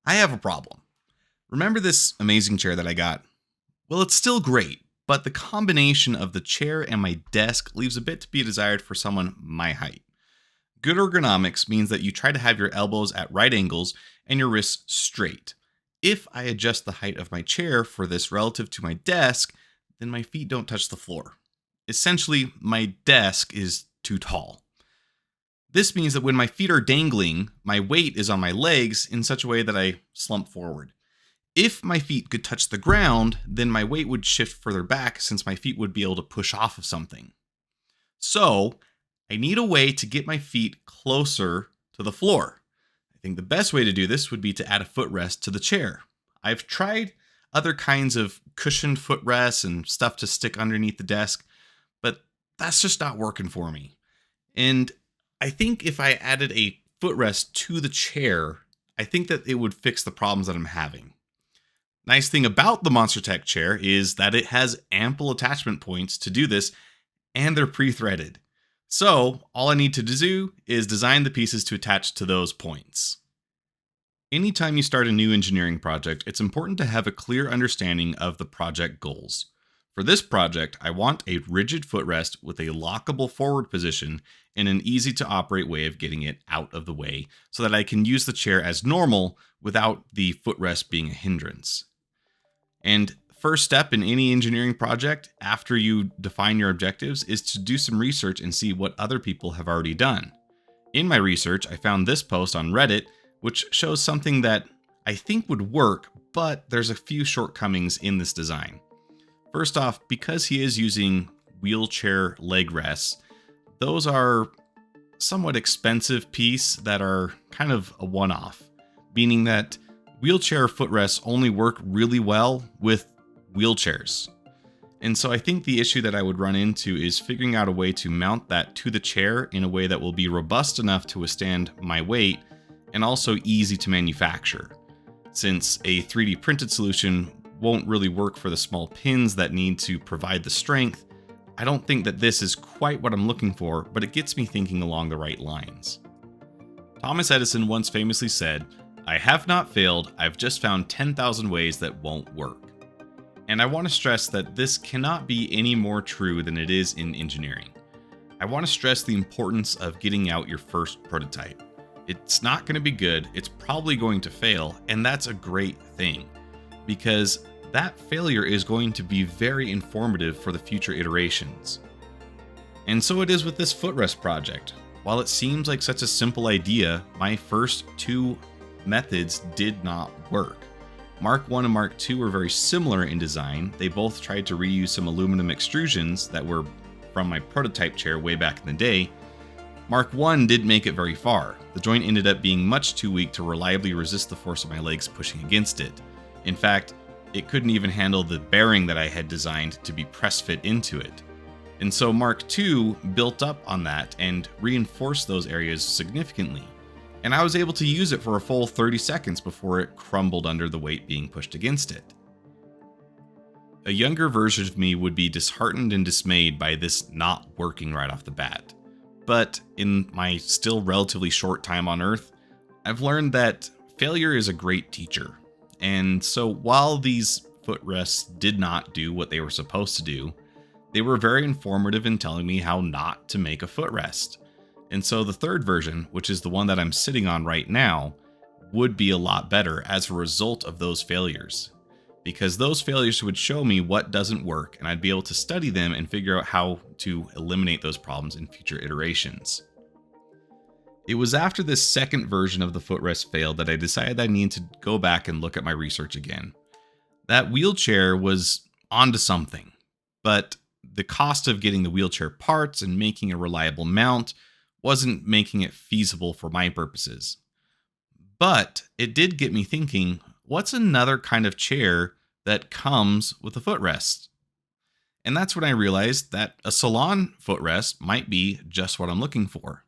I have a problem. Remember this amazing chair that I got? Well, it's still great, but the combination of the chair and my desk leaves a bit to be desired for someone my height. Good ergonomics means that you try to have your elbows at right angles and your wrists straight. If I adjust the height of my chair for this relative to my desk, then my feet don't touch the floor. Essentially, my desk is too tall. This means that when my feet are dangling, my weight is on my legs in such a way that I slump forward. If my feet could touch the ground, then my weight would shift further back since my feet would be able to push off of something. So, I need a way to get my feet closer to the floor. I think the best way to do this would be to add a footrest to the chair. I've tried other kinds of cushioned footrests and stuff to stick underneath the desk, but that's just not working for me. And I think if I added a footrest to the chair, I think that it would fix the problems that I'm having. Nice thing about the Monstertech chair is that it has ample attachment points to do this, and they're pre-threaded. So all I need to do is design the pieces to attach to those points. Anytime you start a new engineering project, it's important to have a clear understanding of the project goals. For this project, I want a rigid footrest with a lockable forward position and an easy to operate way of getting it out of the way so that I can use the chair as normal without the footrest being a hindrance. And first step in any engineering project after you define your objectives is to do some research and see what other people have already done. In my research, I found this post on Reddit, which shows something that I think would work, but there's a few shortcomings in this design. First off, because he is using wheelchair leg rests, those are somewhat expensive pieces that are kind of a one-off, meaning that wheelchair footrests only work really well with wheelchairs. And so I think the issue that I would run into is figuring out a way to mount that to the chair in a way that will be robust enough to withstand my weight and also easy to manufacture. Since a 3D printed solution won't really work for the small pins that need to provide the strength, I don't think that this is quite what I'm looking for, but it gets me thinking along the right lines. Thomas Edison once famously said, "I have not failed, I've just found 10,000 ways that won't work." And I want to stress that this cannot be any more true than it is in engineering. I want to stress the importance of getting out your first prototype. It's not going to be good, it's probably going to fail, and that's a great thing, because that failure is going to be very informative for the future iterations. And so it is with this footrest project. While it seems like such a simple idea, my first two methods did not work. Mark 1 and Mark 2 were very similar in design. They both tried to reuse some aluminum extrusions that were from my prototype chair way back in the day. Mark 1 didn't make it very far. The joint ended up being much too weak to reliably resist the force of my legs pushing against it. In fact, it couldn't even handle the bearing that I had designed to be press fit into it. And so Mark 2 built up on that and reinforced those areas significantly. And I was able to use it for a full 30 seconds before it crumbled under the weight being pushed against it. A younger version of me would be disheartened and dismayed by this not working right off the bat. But in my still relatively short time on Earth, I've learned that failure is a great teacher. And so while these footrests did not do what they were supposed to do, they were very informative in telling me how not to make a footrest. And so the third version, which is the one that I'm sitting on right now, would be a lot better as a result of those failures. Because those failures would show me what doesn't work, and I'd be able to study them and figure out how to eliminate those problems in future iterations. It was after this second version of the footrest failed that I decided I needed to go back and look at my research again. That wheelchair was onto something, but the cost of getting the wheelchair parts and making a reliable mount wasn't making it feasible for my purposes. But it did get me thinking, what's another kind of chair that comes with a footrest? And that's when I realized that a salon footrest might be just what I'm looking for.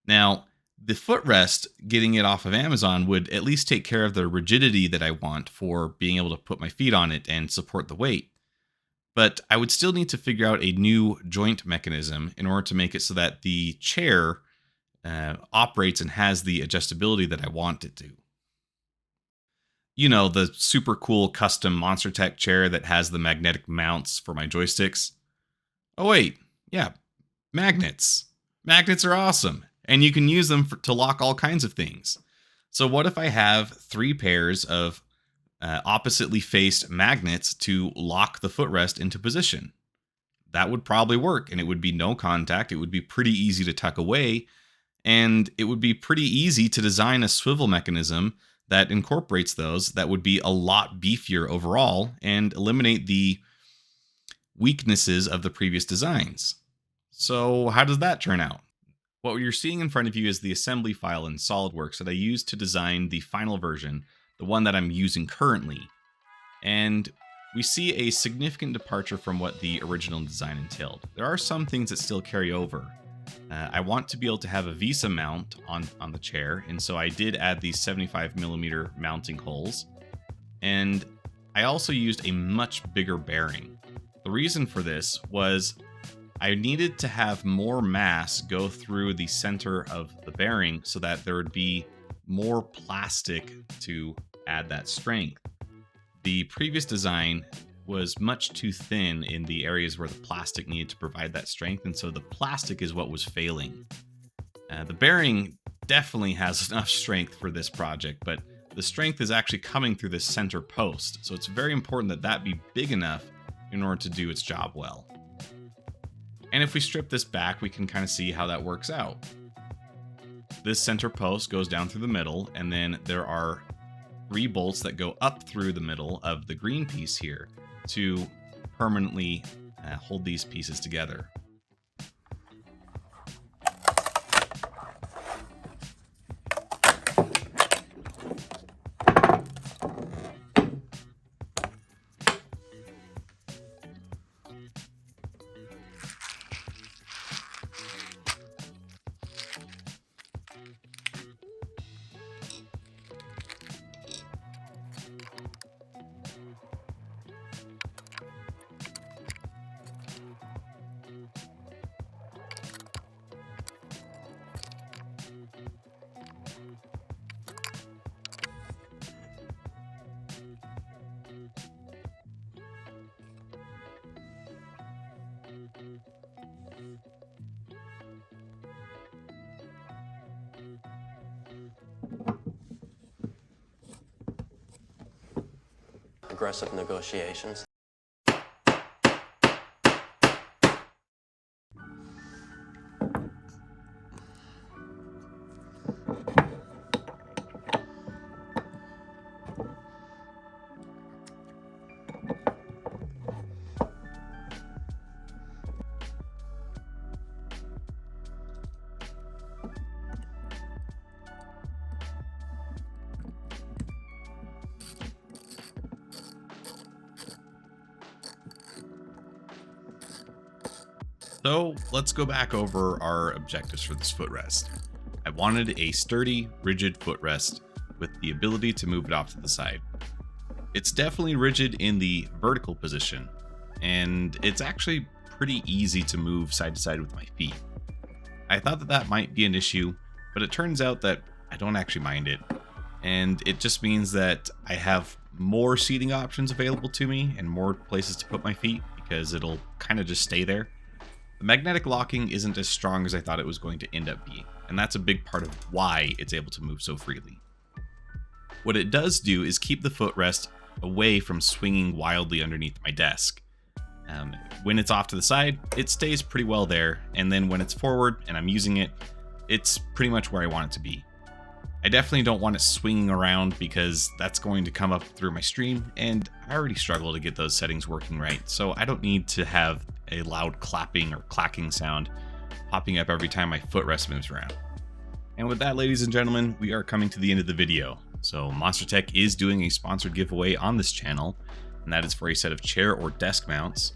Now, the footrest, getting it off of Amazon, would at least take care of the rigidity that I want for being able to put my feet on it and support the weight. But I would still need to figure out a new joint mechanism in order to make it so that the chair operates and has the adjustability that I want it to. You know, the super cool custom Monstertech chair that has the magnetic mounts for my joysticks. Oh, wait. Yeah, magnets. Magnets are awesome, and you can use them to lock all kinds of things. So what if I have 3 pairs of oppositely faced magnets to lock the footrest into position? That would probably work, and it would be no contact. It would be pretty easy to tuck away, and it would be pretty easy to design a swivel mechanism that incorporates those that would be a lot beefier overall and eliminate the weaknesses of the previous designs. So how does that turn out? What you're seeing in front of you is the assembly file in SolidWorks that I used to design the final version, the one that I'm using currently. And we see a significant departure from what the original design entailed. There are some things that still carry over. I want to be able to have a VISA mount on the chair, and so I did add these 75mm mounting holes. And I also used a much bigger bearing. The reason for this was I needed to have more mass go through the center of the bearing so that there would be more plastic to add that strength. The previous design was much too thin in the areas where the plastic needed to provide that strength, and so the plastic is what was failing. The bearing definitely has enough strength for this project, but the strength is actually coming through this center post, so it's very important that that be big enough in order to do its job well. And if we strip this back, we can kind of see how that works out. This center post goes down through the middle, and then there are 3 bolts that go up through the middle of the green piece here to permanently hold these pieces together. Aggressive negotiations. So let's go back over our objectives for this footrest. I wanted a sturdy, rigid footrest with the ability to move it off to the side. It's definitely rigid in the vertical position, and it's actually pretty easy to move side to side with my feet. I thought that that might be an issue, but it turns out that I don't actually mind it. And it just means that I have more seating options available to me and more places to put my feet because it'll kind of just stay there. The magnetic locking isn't as strong as I thought it was going to end up being, and that's a big part of why it's able to move so freely. What it does do is keep the footrest away from swinging wildly underneath my desk. When it's off to the side, it stays pretty well there, and then when it's forward and I'm using it, it's pretty much where I want it to be. I definitely don't want it swinging around because that's going to come up through my stream, and I already struggle to get those settings working right, so I don't need to have a loud clapping or clacking sound popping up every time my footrest moves around. And with that, ladies and gentlemen, we are coming to the end of the video. So Monstertech is doing a sponsored giveaway on this channel, and that is for a set of chair or desk mounts.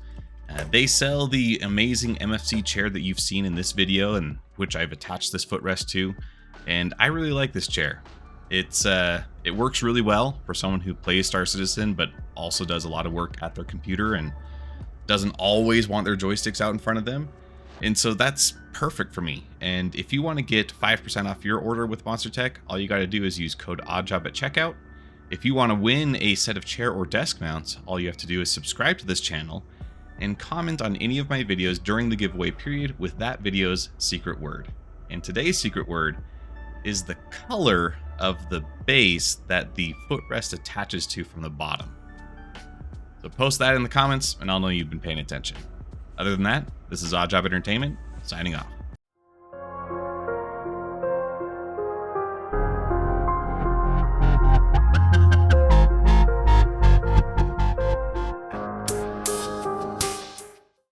They sell the amazing MFC chair that you've seen in this video, and which I've attached this footrest to, and I really like this chair. It works really well for someone who plays Star Citizen, but also does a lot of work at their computer and doesn't always want their joysticks out in front of them. And so that's perfect for me. And if you want to get 5% off your order with Monstertech, all you got to do is use code ODDJOB at checkout. If you want to win a set of chair or desk mounts, all you have to do is subscribe to this channel and comment on any of my videos during the giveaway period with that video's secret word. And today's secret word is the color of the base that the footrest attaches to from the bottom. So post that in the comments and I'll know you've been paying attention. Other than that, this is Odd Job Entertainment, signing off.